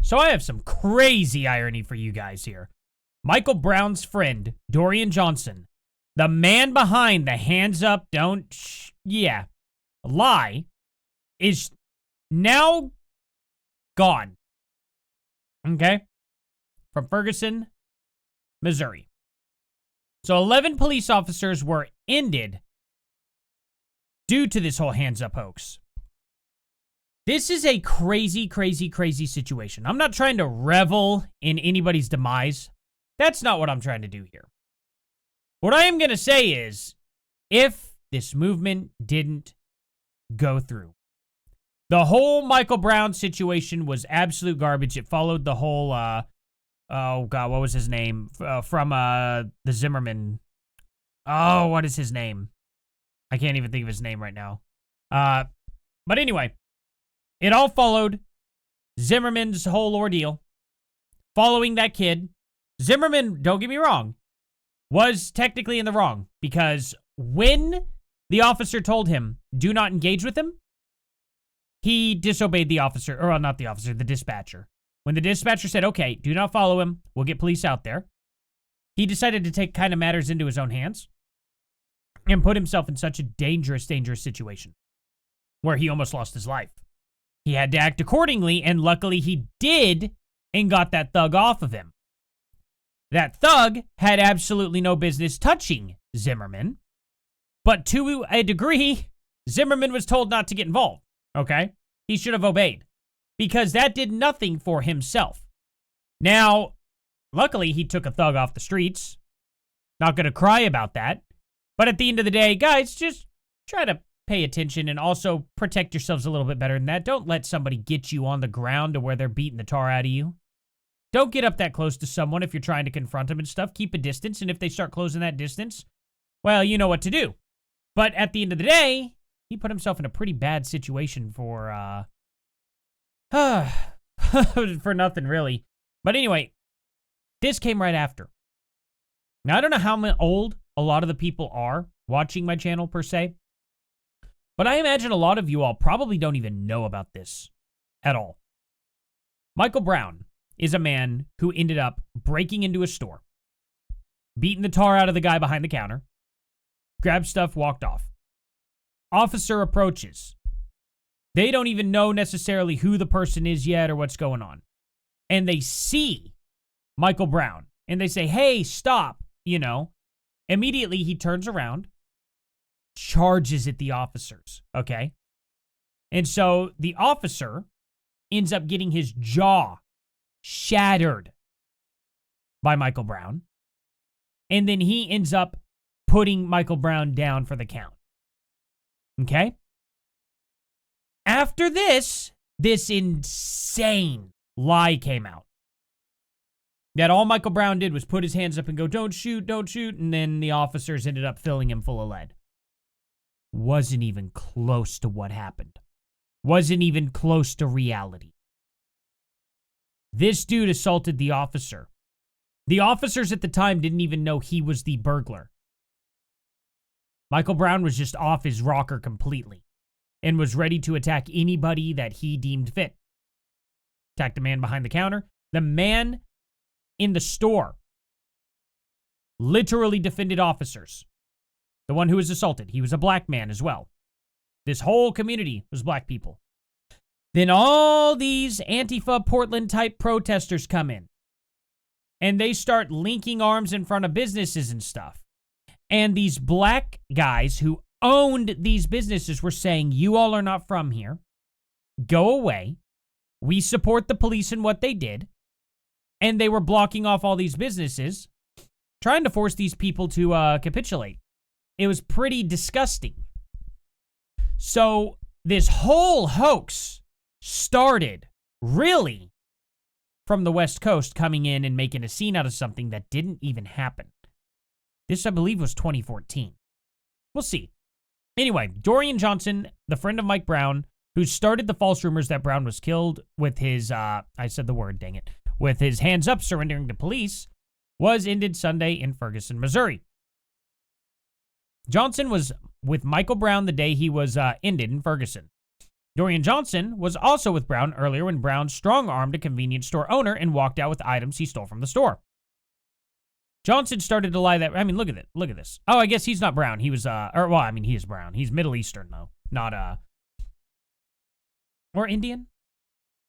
So I have some crazy irony for you guys here. Michael Brown's friend, Dorian Johnson, the man behind the hands up, lie, is now gone. Okay? From Ferguson, Missouri. So 11 police officers were ended due to this whole hands up hoax. This is a crazy, crazy, crazy situation. I'm not trying to revel in anybody's demise. That's not what I'm trying to do here. What I am going to say is, if this movement didn't go through, the whole Michael Brown situation was absolute garbage. It followed the whole, oh God, what was his name? From the Zimmerman. Oh, what is his name? I can't even think of his name right now. But anyway, it all followed Zimmerman's whole ordeal. Following that kid, Zimmerman, don't get me wrong, was technically in the wrong, because when the officer told him, do not engage with him, he disobeyed the officer, or not the officer, the dispatcher. When the dispatcher said, okay, do not follow him, we'll get police out there, he decided to take kind of matters into his own hands and put himself in such a dangerous, dangerous situation where he almost lost his life. He had to act accordingly, and luckily he did and got that thug off of him. That thug had absolutely no business touching Zimmerman, but to a degree, Zimmerman was told not to get involved, okay? He should have obeyed, because that did nothing for himself. Now, luckily, he took a thug off the streets. Not going to cry about that. But at the end of the day, guys, just try to pay attention and also protect yourselves a little bit better than that. Don't let somebody get you on the ground to where they're beating the tar out of you. Don't get up that close to someone if you're trying to confront them and stuff. Keep a distance, and if they start closing that distance, well, you know what to do. But at the end of the day, he put himself in a pretty bad situation for for nothing, really. But anyway, this came right after. Now, I don't know how old a lot of the people are watching my channel, per se, but I imagine a lot of you all probably don't even know about this at all. Michael Brown is a man who ended up breaking into a store, beating the tar out of the guy behind the counter, grabbed stuff, walked off. Officer approaches. They don't even know necessarily who the person is yet or what's going on. And they see Michael Brown, and they say, hey, stop, you know. Immediately, he turns around, charges at the officers, okay? And so the officer ends up getting his jaw shattered by Michael Brown. And then he ends up putting Michael Brown down for the count. Okay? After this insane lie came out. That all Michael Brown did was put his hands up and go, don't shoot, don't shoot. And then the officers ended up filling him full of lead. Wasn't even close to what happened. Wasn't even close to reality. This dude assaulted the officer. The officers at the time didn't even know he was the burglar. Michael Brown was just off his rocker completely and was ready to attack anybody that he deemed fit. Attacked the man behind the counter. The man in the store literally defended officers. The one who was assaulted, he was a black man as well. This whole community was black people. Then all these Antifa Portland type protesters come in. And they start linking arms in front of businesses and stuff. And these black guys who owned these businesses were saying, you all are not from here. Go away. We support the police in what they did. And they were blocking off all these businesses, trying to force these people to capitulate. It was pretty disgusting. So this whole hoax started, really, from the West Coast coming in and making a scene out of something that didn't even happen. This, I believe, was 2014. We'll see. Anyway, Dorian Johnson, the friend of Mike Brown, who started the false rumors that Brown was killed with his, I said the word, dang it, with his hands up surrendering to police, was ended Sunday in Ferguson, Missouri. Johnson was with Michael Brown the day he was ended in Ferguson. Dorian Johnson was also with Brown earlier when Brown strong-armed a convenience store owner and walked out with items he stole from the store. Johnson started to lie that, I mean, look at it. Look at this. Oh, I guess he's not brown. He was, he is brown. He's Middle Eastern, though. Not, or Indian?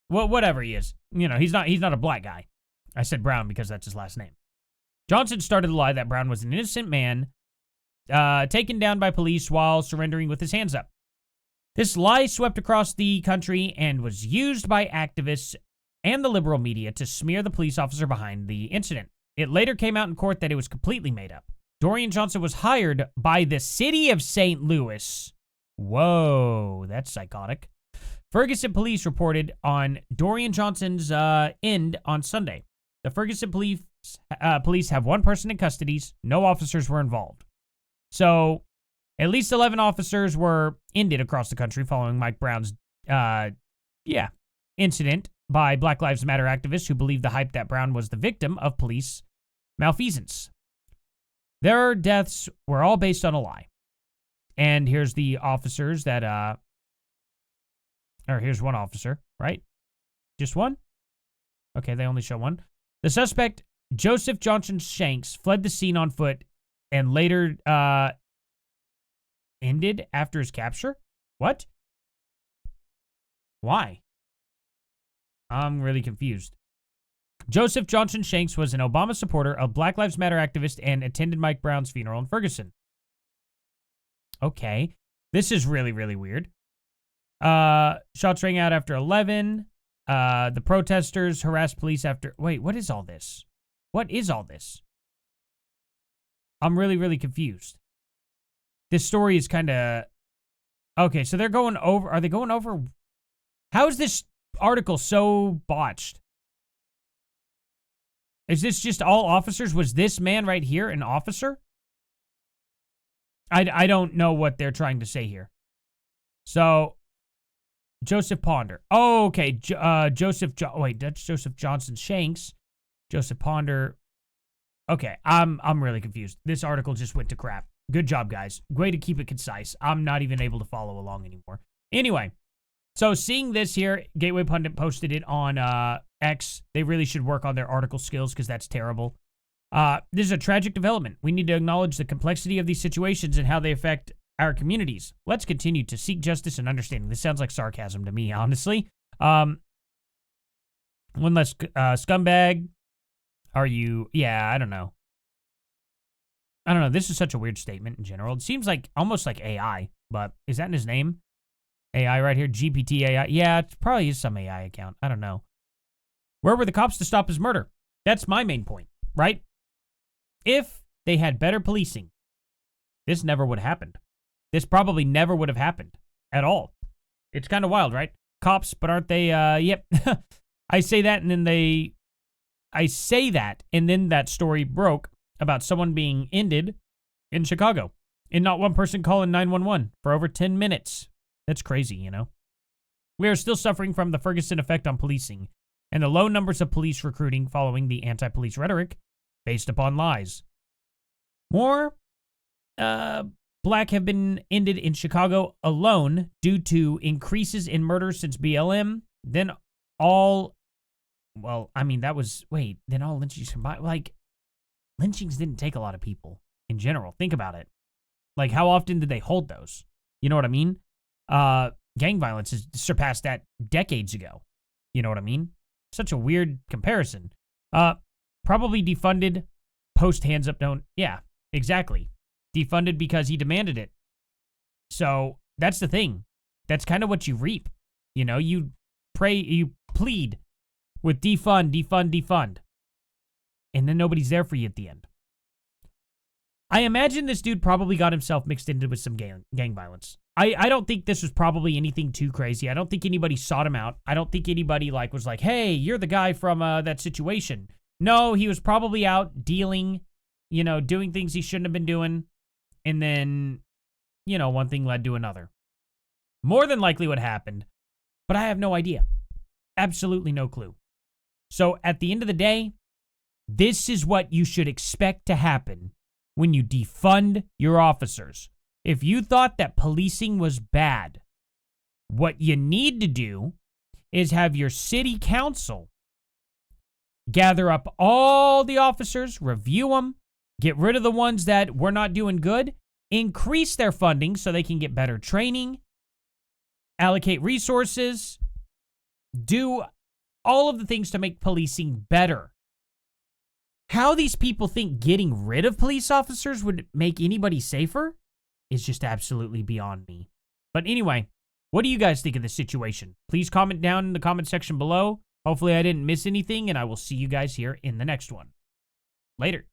Well, whatever he is. He's not a black guy. I said Brown because that's his last name. Johnson started to lie that Brown was an innocent man, taken down by police while surrendering with his hands up. This lie swept across the country and was used by activists and the liberal media to smear the police officer behind the incident. It later came out in court that it was completely made up. Dorian Johnson was hired by the city of St. Louis. Whoa, that's psychotic. Ferguson police reported on Dorian Johnson's end on Sunday. The Ferguson police have one person in custody. No officers were involved. So, at least 11 officers were ended across the country following Mike Brown's, incident by Black Lives Matter activists who believed the hype that Brown was the victim of police malfeasance. Their deaths were all based on a lie. And here's the officers that, here's one officer, right? Just one? Okay, they only show one. The suspect, Joseph Johnson Shanks, fled the scene on foot and later, ended after his capture? What? Why? I'm really confused. Joseph Johnson Shanks was an Obama supporter, a Black Lives Matter activist, and attended Mike Brown's funeral in Ferguson. Okay. This is really, really weird. Shots rang out after 11. The protesters harassed police after... Wait, what is all this? What is all this? I'm really, really confused. This story is kind of... Okay, so they're going over... Are they going over... How is this article so botched? Is this just all officers? Was this man right here an officer? I don't know what they're trying to say here. So, Joseph Ponder. Oh, okay. That's Joseph Johnson Shanks. Joseph Ponder. Okay, I'm really confused. This article just went to crap. Good job, guys. Way to keep it concise. I'm not even able to follow along anymore. Anyway, so seeing this here, Gateway Pundit posted it on X. They really should work on their article skills because that's terrible. This is a tragic development. We need to acknowledge the complexity of these situations and how they affect our communities. Let's continue to seek justice and understanding. This sounds like sarcasm to me, honestly. One less scumbag. Are you... Yeah, I don't know. This is such a weird statement in general. It seems like almost like AI, but is that in his name? AI right here, GPT AI. Yeah, it probably is some AI account. I don't know. Where were the cops to stop his murder? That's my main point, right? If they had better policing, this never would have happened. This probably never would have happened at all. It's kind of wild, right? Cops, but aren't they, yep. I say that and then that story broke about someone being ended in Chicago and not one person calling 911 for over 10 minutes. That's crazy, you know? We are still suffering from the Ferguson effect on policing and the low numbers of police recruiting following the anti-police rhetoric based upon lies. More black have been ended in Chicago alone due to increases in murders since BLM. Then all lynchings combined. Like, lynchings didn't take a lot of people in general. Think about it. Like, how often did they hold those? You know what I mean? Gang violence has surpassed that decades ago. You know what I mean? Such a weird comparison. Probably defunded post hands up don't. Yeah, exactly. Defunded because he demanded it. So that's the thing. That's kind of what you reap. You know, you plead with defund. And then nobody's there for you at the end. I imagine this dude probably got himself mixed into with some gang violence. I don't think this was probably anything too crazy. I don't think anybody sought him out. I don't think anybody was like, hey, you're the guy from that situation. No, he was probably out dealing, doing things he shouldn't have been doing. And then, one thing led to another. More than likely what happened. But I have no idea. Absolutely no clue. So at the end of the day, this is what you should expect to happen when you defund your officers. If you thought that policing was bad, What you need to do is have your city council gather up all the officers, review them, get rid of the ones that were not doing good, increase their funding so they can get better training, allocate resources, do all of the things to make policing better. How these people think getting rid of police officers would make anybody safer is just absolutely beyond me. But anyway, what do you guys think of this situation? Please comment down in the comment section below. Hopefully I didn't miss anything, and I will see you guys here in the next one. Later.